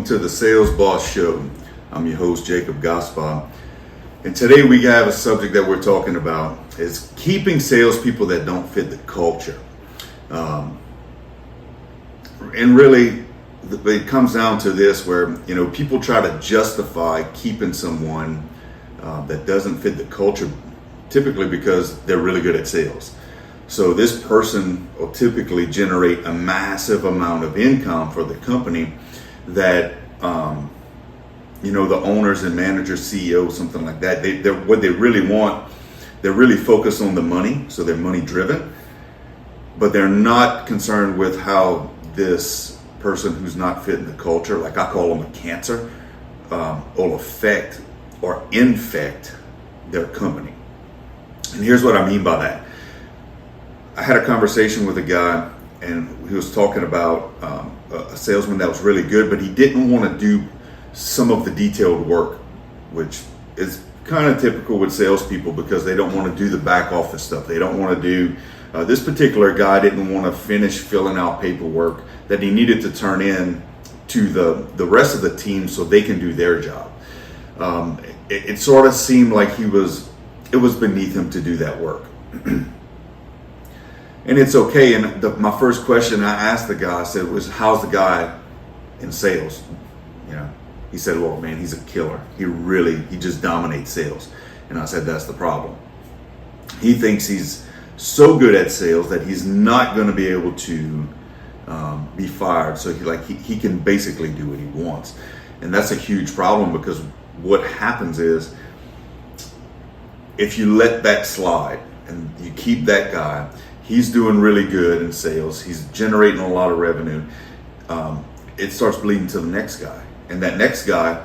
welcome to the Sales Boss Show. I'm your host, Jacob Gaspar. And today we have a subject that we're talking about is keeping salespeople that don't fit the culture. And really, it comes down to this where, people try to justify keeping someone that doesn't fit the culture, typically because they're really good at sales. So this person will typically generate a massive amount of income for the company that, the owners and managers, CEOs, something like that, what they really want, they're really focused on the money. So they're money driven, but they're not concerned with how this person who's not fitting the culture, like I call them a cancer, will affect or infect their company. And here's what I mean by that. I had a conversation with a guy, and he was talking about a salesman that was really good, but he didn't want to do some of the detailed work, which is kind of typical with salespeople because they don't want to do the back office stuff. They don't want to do, this particular guy didn't want to finish filling out paperwork that he needed to turn in to the rest of the team so they can do their job. It sort of seemed like it was beneath him to do that work. And it's okay. And my first question I asked the guy, I said, how's the guy in sales? He said, well, man, he's a killer. He just dominates sales. And I said, that's the problem. He thinks he's so good at sales that he's not going to be able to be fired. So he can basically do what he wants. And that's a huge problem because what happens is if you let that slide and you keep that guy, he's doing really good in sales. He's generating a lot of revenue. It starts bleeding to the next guy. And that next guy,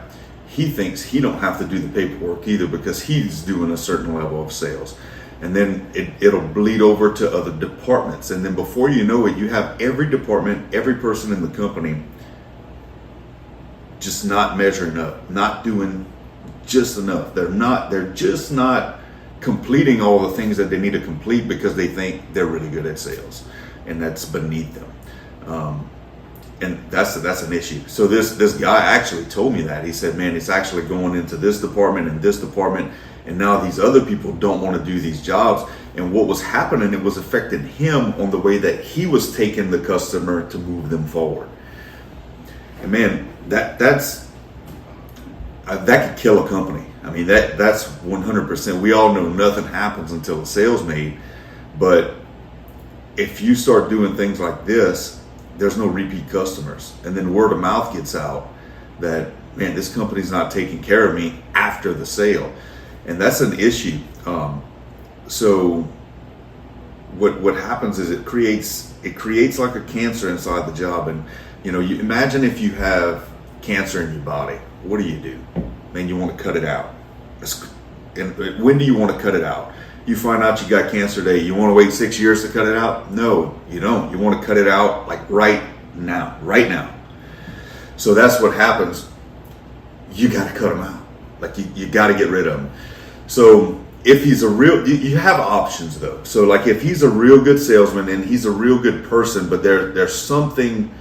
he thinks he don't have to do the paperwork either because he's doing a certain level of sales. And then it'll bleed over to other departments. And then before you know it, you have every department, every person in the company just not measuring up, not doing just enough. They're just not completing all the things that they need to complete because they think they're really good at sales, and that's beneath them. And that's an issue. So this guy actually told me that. He said, man, it's actually going into this department and this department, and now these other people don't want to do these jobs. And what was happening, it was affecting him on the way that he was taking the customer to move them forward. And man, that could kill a company. I mean, that's 100%. We all know nothing happens until the sale's made. But if you start doing things like this, there's no repeat customers. And then word of mouth gets out that, man, this company's not taking care of me after the sale. And that's an issue. So what happens is it creates like a cancer inside the job. And, you imagine if you have cancer in your body, what do? Man, you want to cut it out. And when do you want to cut it out? You find out you got cancer today. You want to wait 6 years to cut it out? No, you don't. You want to cut it out like right now. So that's what happens. You got to cut them out. Like you got to get rid of them. So if he's you have options though. So like if he's a real good salesman and he's a real good person, but there's something,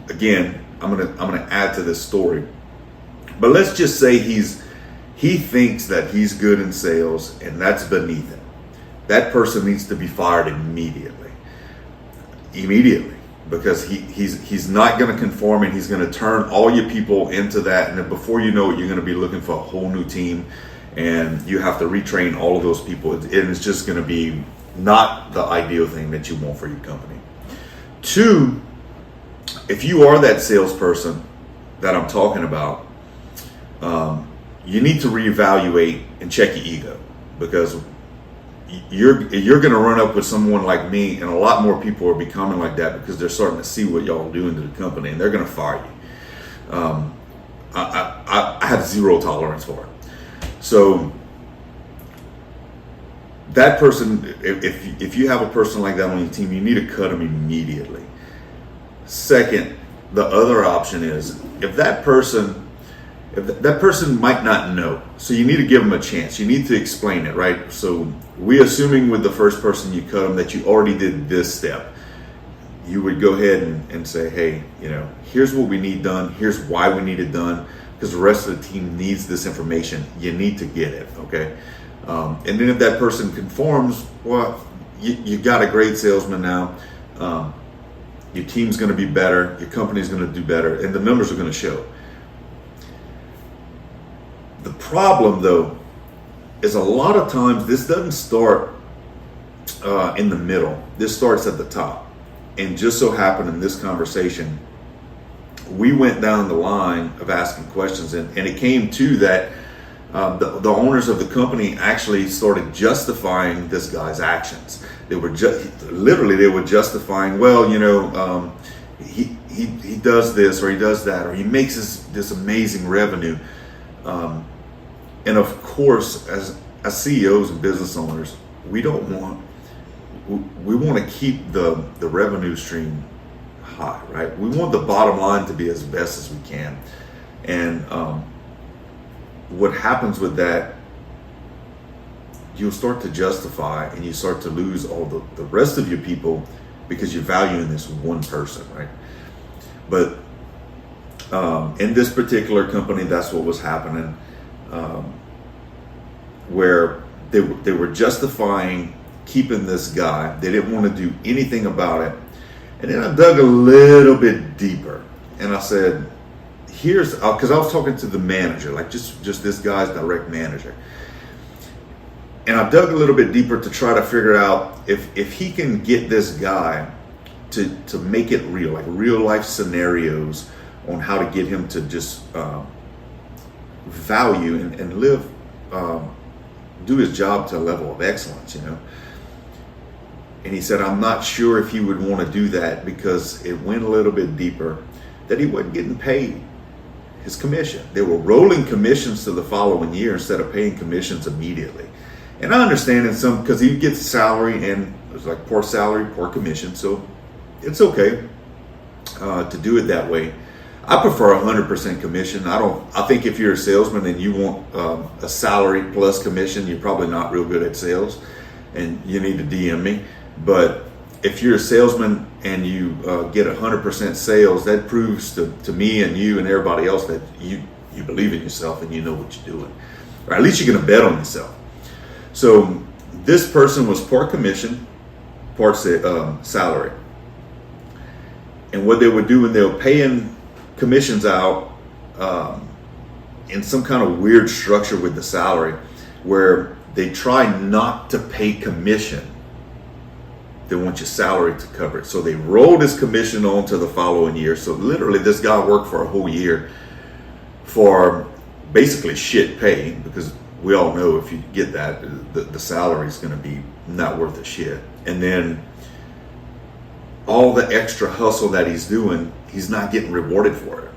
again, I'm gonna add to this story. But let's just say he thinks that he's good in sales and that's beneath him. That person needs to be fired immediately, because he's not going to conform, and he's going to turn all your people into that. And then before you know it, you're going to be looking for a whole new team, and you have to retrain all of those people. And it's just going to be not the ideal thing that you want for your company. 2, if you are that salesperson that I'm talking about, you need to reevaluate and check your ego, because you're going to run up with someone like me, and a lot more people are becoming like that because they're starting to see what y'all are doing to the company, and they're going to fire you. I have zero tolerance for it. So that person, if you have a person like that on your team, you need to cut them immediately. Second, the other option is if that person might not know, so you need to give them a chance. You need to explain it, right? So we assuming with the first person you cut them that you already did this step. you would go ahead and say, hey, here's what we need done. Here's why we need it done, because the rest of the team needs this information. You need to get it, okay? And then if that person conforms, well, you got a great salesman now. Your team's going to be better. Your company's going to do better, and the numbers are going to show. The problem, though, is a lot of times this doesn't start in the middle. This starts at the top. And just so happened in this conversation, we went down the line of asking questions, and it came to that the owners of the company actually started justifying this guy's actions. They were they were justifying, well, he does this or he does that, or he makes this amazing revenue. And of course, as CEOs and business owners, we want to keep the revenue stream high, right? We want the bottom line to be as best as we can. And what happens with that, you'll start to justify and you start to lose all the rest of your people because you're valuing this one person, right? But in this particular company, that's what was happening, where they were justifying keeping this guy. They didn't want to do anything about it. And then I dug a little bit deeper, and I said, because I was talking to the manager, like just this guy's direct manager. And I dug a little bit deeper to try to figure out if he can get this guy to make it real, like real life scenarios on how to get him to just value and live, do his job to a level of excellence, And he said, I'm not sure if he would want to do that because it went a little bit deeper, that he wasn't getting paid his commission. They were rolling commissions to the following year instead of paying commissions immediately. And I understand in some, because he gets salary and it's like poor salary, poor commission. So it's okay to do it that way. I prefer 100% commission. I think if you're a salesman and you want a salary plus commission, you're probably not real good at sales and you need to DM me. But if you're a salesman and you get 100% sales, that proves to me and you and everybody else that you believe in yourself and you know what you're doing. Or at least you're going to bet on yourself. So this person was part commission, part salary. And what they were doing, they were paying commissions out in some kind of weird structure with the salary where they try not to pay commission. They want your salary to cover it. So they rolled his commission on to the following year. So literally this guy worked for a whole year for basically shit pay, because we all know if you get that, the salary is going to be not worth a shit. And then all the extra hustle that he's doing, he's not getting rewarded for it.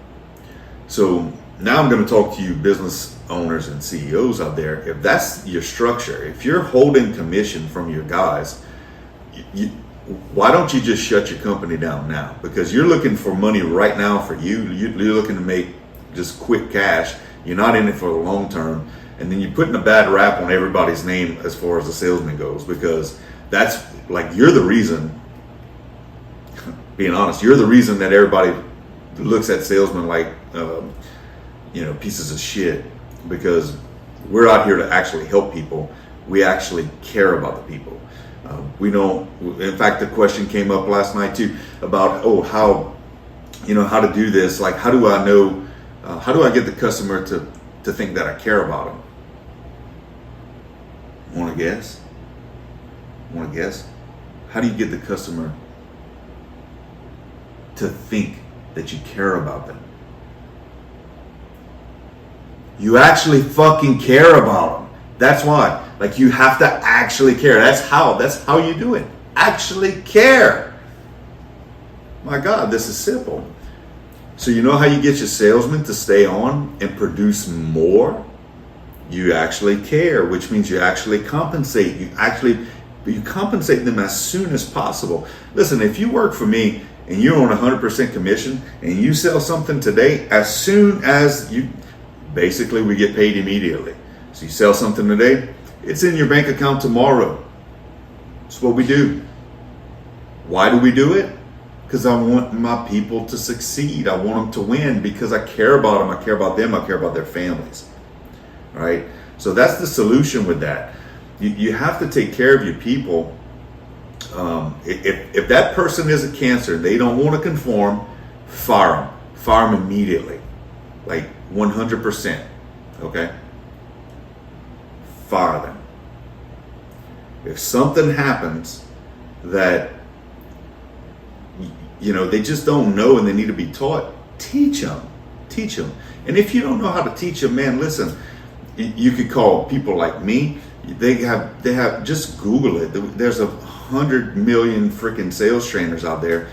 So now I'm going to talk to you business owners and CEOs out there. If that's your structure, if you're holding commission from your guys, why don't you just shut your company down now? Because you're looking for money right now for you. You're looking to make just quick cash. You're not in it for the long term. And then you're putting a bad rap on everybody's name as far as the salesman goes, because that's like, you're the reason, being honest, you're the reason that everybody looks at salesmen like, pieces of shit, because we're out here to actually help people. We actually care about the people. We don't, in fact, the question came up last night too about, how to do this. Like, how do I know, how do I get the customer to think that I care about them? Want to guess? How do you get the customer to think that you care about them? You actually fucking care about them. That's why. Like, you have to actually care. That's how you do it. Actually care. My God, this is simple. So you know how you get your salesman to stay on and produce more? You actually care, which means you actually compensate. You compensate them as soon as possible. Listen, if you work for me and you're on 100% commission and you sell something today, as soon as basically we get paid immediately. So you sell something today, it's in your bank account tomorrow. That's what we do. Why do we do it? because I want my people to succeed. I want them to win because I care about them. I care about them. I care about their families. All right. So that's the solution with that. You have to take care of your people. If that person is a cancer and they don't want to conform, fire them. Fire them immediately. Like 100%. Okay? Fire them. If something happens that, they just don't know and they need to be taught, teach them. Teach them. And if you don't know how to teach them, man, listen, you could call people like me. They have just Google it. There's 100 million freaking sales trainers out there.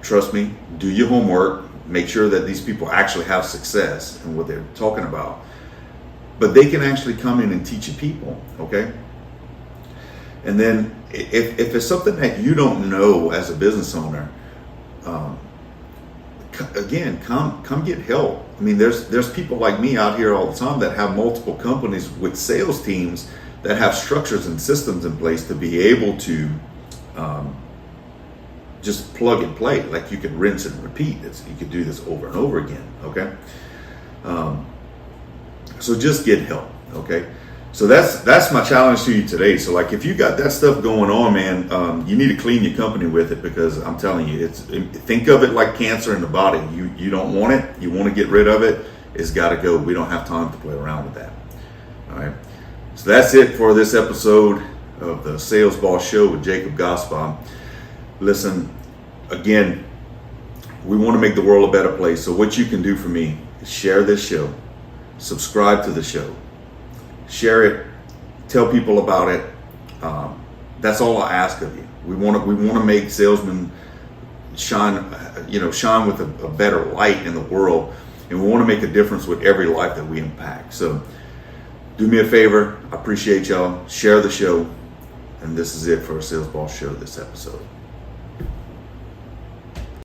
Trust me, do your homework. Make sure that these people actually have success in what they're talking about. But they can actually come in and teach you people, okay? And then if it's something that you don't know as a business owner, again, come get help. I mean, there's people like me out here all the time that have multiple companies with sales teams that have structures and systems in place to be able to just plug and play. Like you can rinse and repeat. You could do this over and over again. Okay. So just get help. Okay. So that's my challenge to you today. So like if you got that stuff going on, man, you need to clean your company with it, because I'm telling you, think of it like cancer in the body. You don't want it. You want to get rid of it. It's got to go. We don't have time to play around with that. All right. So that's it for this episode of the Sales Boss Show with Jacob Gospel. Listen, again, we want to make the world a better place. So what you can do for me is share this show, subscribe to the show, share it, tell people about it. That's all I ask of you. We want to make salesmen shine with a better light in the world, and we want to make a difference with every life that we impact. So do me a favor. I appreciate y'all. Share the show. And this is it for a Sales Boss Show this episode.